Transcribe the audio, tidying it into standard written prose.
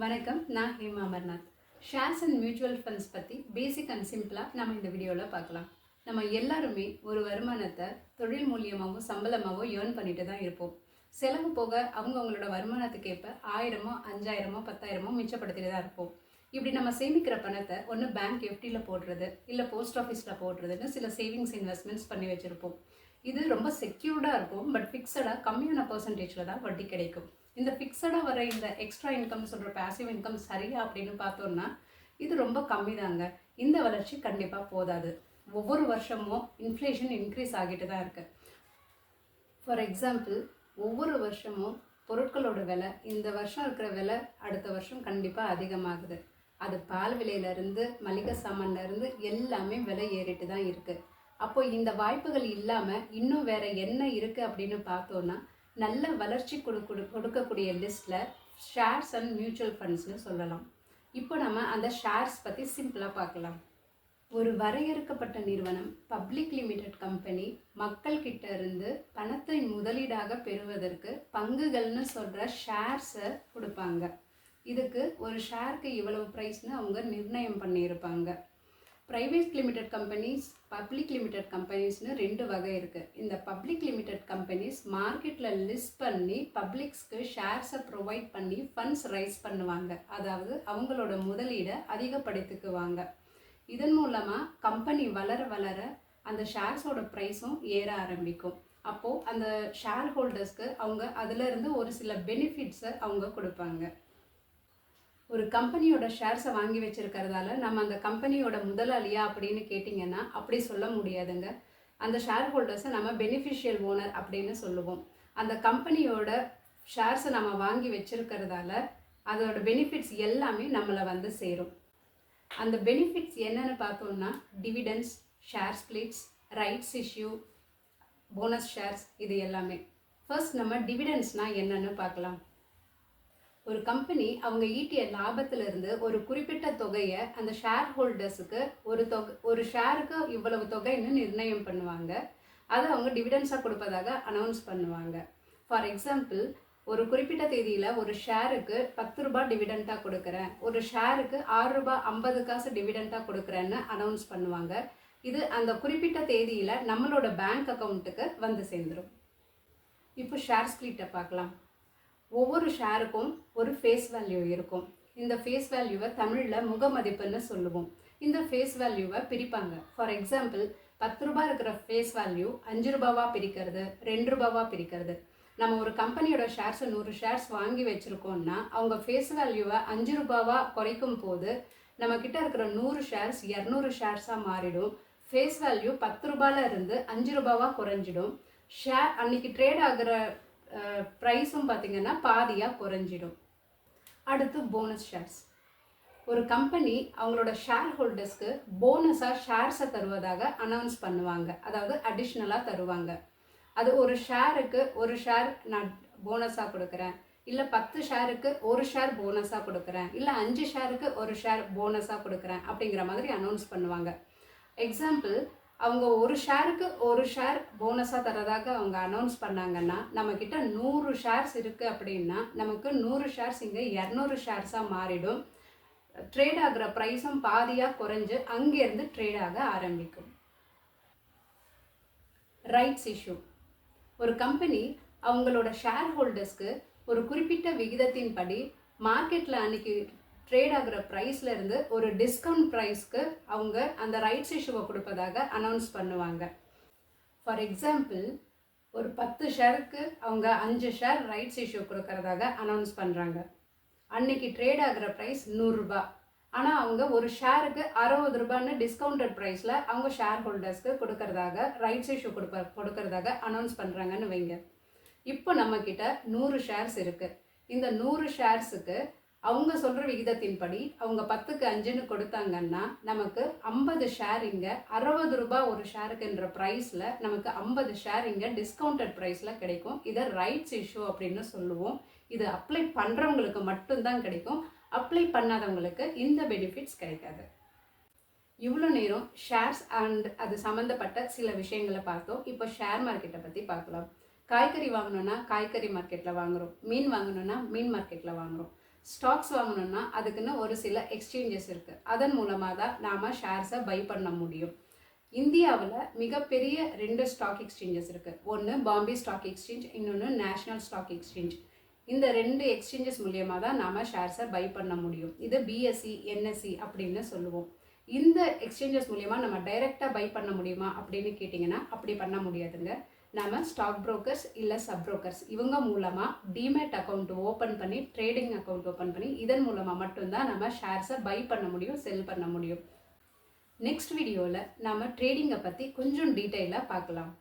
வணக்கம். நான் Hema Amarnath. Shares and mutual funds பற்றி பேசிக் அண்ட் சிம்பிளாக நம்ம இந்த வீடியோவில் பார்க்கலாம். நம்ம எல்லாருமே ஒரு வருமானத்தை தொழில் மூலியமாகவும் சம்பளமாகவும் ஏர்ன் பண்ணிட்டு தான் இருப்போம். செலவு போக அவங்களோட வருமானத்துக்கு ஏற்ப 1000மோ 5000மோ 10,000மோ மிச்சப்படுத்திட்டு தான் இருப்போம். இப்படி நம்ம சேமிக்கிற பணத்தை ஒன்று பேங்க் எஃப்டியில் போடுறது, இல்லை போஸ்ட் ஆஃபீஸில் போடுறதுன்னு சில சேவிங்ஸ் இன்வெஸ்ட்மெண்ட்ஸ் பண்ணி வச்சுருப்போம். இது ரொம்ப செக்யூர்டாக இருக்கும். பட் ஃபிக்ஸடாக கம்மியான பர்சன்டேஜில் தான் வட்டி கிடைக்கும். இந்த ஃபிக்ஸடாக வர இந்த எக்ஸ்ட்ரா இன்கம் சொல்கிற பேசிவ் இன்கம் சரியா அப்படின்னு பார்த்தோம்னா இது ரொம்ப கம்மி தாங்க. இந்த வளர்ச்சி கண்டிப்பாக போதாது. ஒவ்வொரு வருஷமும் இன்ஃப்ளேஷன் இன்க்ரீஸ் ஆகிட்டு தான் இருக்குது. ஃபார் எக்ஸாம்பிள், ஒவ்வொரு வருஷமும் பொருட்களோட விலை இந்த வருஷம் இருக்கிற விலை அடுத்த வருஷம் கண்டிப்பாக அதிகமாகுது. அது பால் விலையிலேருந்து மளிகை சாமான்லேருந்து எல்லாமே விலை ஏறிட்டு தான் இருக்குது. அப்போ இந்த வாய்ப்புகள் இல்லாமல் இன்னும் வேற என்ன இருக்குது அப்படின்னு பார்த்தோன்னா நல்ல வளர்ச்சி கொடுக்கக்கூடிய லிஸ்ட்டில் ஷேர்ஸ் அண்ட் மியூச்சுவல் ஃபண்ட்ஸ்னு சொல்லலாம். இப்போ நம்ம அந்த ஷேர்ஸ் பற்றி சிம்பிளாக பார்க்கலாம். ஒரு வரையறுக்கப்பட்ட நிறுவனம், பப்ளிக் லிமிடெட் கம்பெனி, மக்கள்கிட்ட இருந்து பணத்தை முதலீடாக பெறுவதற்கு பங்குகள்னு சொல்கிற ஷேர்ஸை கொடுப்பாங்க. இதுக்கு ஒரு ஷேருக்கு இவ்வளவு ப்ரைஸ்னு அவங்க நிர்ணயம் பண்ணியிருப்பாங்க. Private limited companies, public limited கம்பெனிஸ்னு ரெண்டு வகை இருக்குது. இந்த பப்ளிக் லிமிடெட் கம்பெனிஸ் மார்க்கெட்டில் லிஸ்ட் பண்ணி பப்ளிக்ஸ்க்கு ஷேர்ஸை ப்ரொவைட் பண்ணி ஃபண்ட்ஸ் ரைஸ் பண்ணுவாங்க. அதாவது அவங்களோட முதலீடை அதிகப்படுத்திக்குவாங்க. இதன் மூலமாக கம்பெனி வளர வளர அந்த ஷேர்ஸோட ப்ரைஸும் ஏற ஆரம்பிக்கும். அப்போது அந்த ஷேர் ஹோல்டர்ஸ்க்கு அவங்க அதிலிருந்து ஒரு சில பெனிஃபிட்ஸை அவங்க கொடுப்பாங்க. ஒரு கம்பெனியோட ஷேர்ஸை வாங்கி வச்சுருக்கிறதால நம்ம அந்த கம்பெனியோட முதலாளியா அப்படின்னு கேட்டிங்கன்னா அப்படி சொல்ல முடியாதுங்க. அந்த ஷேர் ஹோல்டர்ஸை நம்ம பெனிஃபிஷியல் ஓனர் அப்படின்னு சொல்லுவோம். அந்த கம்பெனியோட ஷேர்ஸை நம்ம வாங்கி வச்சுருக்கிறதால அதோட பெனிஃபிட்ஸ் எல்லாமே நம்மளை வந்து சேரும். அந்த பெனிஃபிட்ஸ் என்னென்னு பார்த்தோம்னா dividends, share splits, rights issue, bonus shares, இது எல்லாமே. ஃபர்ஸ்ட் நம்ம டிவிடெண்ட்ஸ்னால் என்னென்னு பார்க்கலாம். ஒரு கம்பெனி அவங்க ஈட்டிய லாபத்திலிருந்து ஒரு குறிப்பிட்ட தொகையை அந்த ஷேர் ஹோல்டர்ஸுக்கு ஒரு ஷேருக்கு இவ்வளவு தொகைன்னு நிர்ணயம் பண்ணுவாங்க. அதை அவங்க டிவிடெண்ட்ஸாக கொடுப்பதாக அனௌன்ஸ் பண்ணுவாங்க. ஃபார் எக்ஸாம்பிள், ஒரு குறிப்பிட்ட தேதியில் ஒரு ஷேருக்கு 10 ரூபாய் டிவிடெண்ட்டாக கொடுக்குறேன், ஒரு ஷேருக்கு 6 ரூபாய் 50 காசு டிவிடெண்ட்டாக கொடுக்குறேன்னு அனௌன்ஸ் பண்ணுவாங்க. இது அந்த குறிப்பிட்ட தேதியில் நம்மளோட பேங்க் அக்கௌண்ட்டுக்கு வந்து சேர்ந்துடும். இப்போ ஷேர் ஸ்பிளிட்டை பார்க்கலாம். ஒவ்வொரு ஷேருக்கும் ஒரு ஃபேஸ் வேல்யூ இருக்கும். இந்த ஃபேஸ் வேல்யூவை தமிழில் முகமதிப்புன்னு சொல்லுவோம். இந்த ஃபேஸ் வேல்யூவை பிரிப்பாங்க. ஃபார் எக்ஸாம்பிள், 10 ரூபாய் இருக்கிற ஃபேஸ் வேல்யூ 5 ரூபாவா பிரிக்கிறது, 2 ரூபாவா பிரிக்கிறது. நம்ம ஒரு கம்பெனியோட ஷேர்ஸை 100 ஷேர்ஸ் வாங்கி வச்சுருக்கோம்னா அவங்க ஃபேஸ் வேல்யூவை 5 ரூபாவா குறைக்கும் போது நம்மக்கிட்ட இருக்கிற 100 ஷேர்ஸ் 200 ஷேர்ஸாக மாறிடும். ஃபேஸ் வேல்யூ 10 ரூபாயில் இருந்து 5 ரூபாவா குறைஞ்சிடும். ஷேர் அன்னைக்கு ட்ரேட் ஆகிற ப்ரைஸும் பார்த்திங்கன்னா பாதியாக குறைஞ்சிடும். அடுத்து போனஸ் ஷேர்ஸ். ஒரு கம்பெனி அவங்களோட ஷேர் ஹோல்டர்ஸ்க்கு போனஸாக ஷேர்ஸை தருவதாக அனௌன்ஸ் பண்ணுவாங்க. அதாவது அடிஷ்னலாக தருவாங்க. அது ஒரு ஷேருக்கு ஒரு ஷேர் நான் போனஸாக கொடுக்குறேன், இல்லை 10 ஷேருக்கு ஒரு ஷேர் போனஸாக கொடுக்குறேன், இல்லை 5 ஷேருக்கு ஒரு ஷேர் போனஸாக கொடுக்குறேன் அப்படிங்கிற மாதிரி அனௌன்ஸ் பண்ணுவாங்க. எக்ஸாம்பிள், அவங்க ஒரு ஷேருக்கு ஒரு ஷேர் போனஸாக தரதாக அவங்க அனௌன்ஸ் பண்ணாங்கன்னா நம்மக்கிட்ட 100 ஷேர்ஸ் இருக்குது அப்படின்னா நமக்கு 100 ஷேர்ஸ் இங்கே 200 ஷேர்ஸாக மாறிடும். ட்ரேட் ஆகிற ப்ரைஸும் பாதியாக குறைஞ்சு அங்கேருந்து ட்ரேட் ஆக ஆரம்பிக்கும். Rights issue. ஒரு கம்பெனி அவங்களோட ஷேர் ஹோல்டர்ஸ்க்கு ஒரு குறிப்பிட்ட விகிதத்தின் படி மார்க்கெட்டில் அன்னைக்கு ட்ரேட் ஆகிற ப்ரைஸ்லேருந்து ஒரு டிஸ்கவுண்ட் ப்ரைஸ்க்கு அவங்க அந்த ரைட்ஸ் இஷ்யூவை கொடுப்பதாக அனௌன்ஸ் பண்ணுவாங்க. ஃபார் எக்ஸாம்பிள், ஒரு 10 ஷேருக்கு அவங்க 5 ஷேர் ரைட்ஸ் இஷ்யூ கொடுக்கறதாக அனௌன்ஸ் பண்ணுறாங்க. அன்னைக்கு ட்ரேட் ஆகிற ப்ரைஸ் 100 ரூபாய். ஆனால் அவங்க ஒரு ஷேருக்கு 60 ரூபான்னு டிஸ்கவுண்டட் ப்ரைஸில் அவங்க ஷேர் ஹோல்டர்ஸ்க்கு கொடுக்கறதாக ரைட்ஸ் இஷ்யூ கொடுக்கறதாக அனௌன்ஸ் பண்ணுறாங்கன்னு வைங்க. இப்போ நம்மக்கிட்ட 100 ஷேர்ஸ் இருக்குது. இந்த 100 ஷேர்ஸுக்கு அவங்க சொல்கிற விகிதத்தின்படி அவங்க 10க்கு 5ன்னு கொடுத்தாங்கன்னா நமக்கு 50 ஷேர் இங்கே 60 ரூபாய் ஒரு ஷேருக்குன்ற ப்ரைஸில் நமக்கு 50 ஷேர் இங்கே டிஸ்கவுண்டட் ப்ரைஸில் கிடைக்கும். இதை ரைட்ஸ் இஷ்யூ அப்படின்னு சொல்லுவோம். இது அப்ளை பண்ணுறவங்களுக்கு மட்டும்தான் கிடைக்கும். அப்ளை பண்ணாதவங்களுக்கு இந்த பெனிஃபிட்ஸ் கிடைக்காது. இவ்வளோ நேரம் ஷேர்ஸ் அண்ட் அது சம்மந்தப்பட்ட சில விஷயங்களை பார்த்தோம். இப்போ ஷேர் மார்க்கெட்டை பற்றி பார்க்கலாம். காய்கறி வாங்கணும்னா காய்கறி மார்க்கெட்டில் வாங்குகிறோம், மீன் வாங்கணும்னா மீன் மார்க்கெட்டில் வாங்குகிறோம். ஸ்டாக்ஸ் வாங்கணும்னா அதுக்குன்னு ஒரு சில எக்ஸ்சேஞ்சஸ் இருக்குது. அதன் மூலமாக தான் நாம் ஷேர்ஸை பை பண்ண முடியும். இந்தியாவில் மிகப்பெரிய 2 ஸ்டாக் எக்ஸ்சேஞ்சஸ் இருக்குது. ஒன்று பாம்பே ஸ்டாக் எக்ஸ்சேஞ்ச், இன்னொன்று நேஷ்னல் ஸ்டாக் எக்ஸ்சேஞ்ச். இந்த 2 எக்ஸ்சேஞ்சஸ் மூலியமாக தான் நாம் ஷேர்ஸை பை பண்ண முடியும். இது பிஎஸ்சி என்எஸ்சி அப்படின்னு சொல்லுவோம். இந்த எக்ஸ்சேஞ்சஸ் மூலியமாக நம்ம டைரெக்டாக பை பண்ண முடியுமா அப்படின்னு கேட்டிங்கன்னா அப்படி பண்ண முடியாதுங்க. நம்ம ஸ்டாக் புரோக்கர்ஸ் இல்லை சப் புரோக்கர்ஸ் இவங்க மூலமாக டிமேட் அக்கௌண்ட் ஓப்பன் பண்ணி ட்ரேடிங் அக்கௌண்ட் ஓப்பன் பண்ணி இதன் மூலமாக மட்டும்தான் நம்ம ஷேர்ஸை பை பண்ண முடியும், செல் பண்ண முடியும். நெக்ஸ்ட் வீடியோவில் நாம் ட்ரேடிங்கை பற்றி கொஞ்சம் டீட்டெயிலாக பார்க்கலாம்.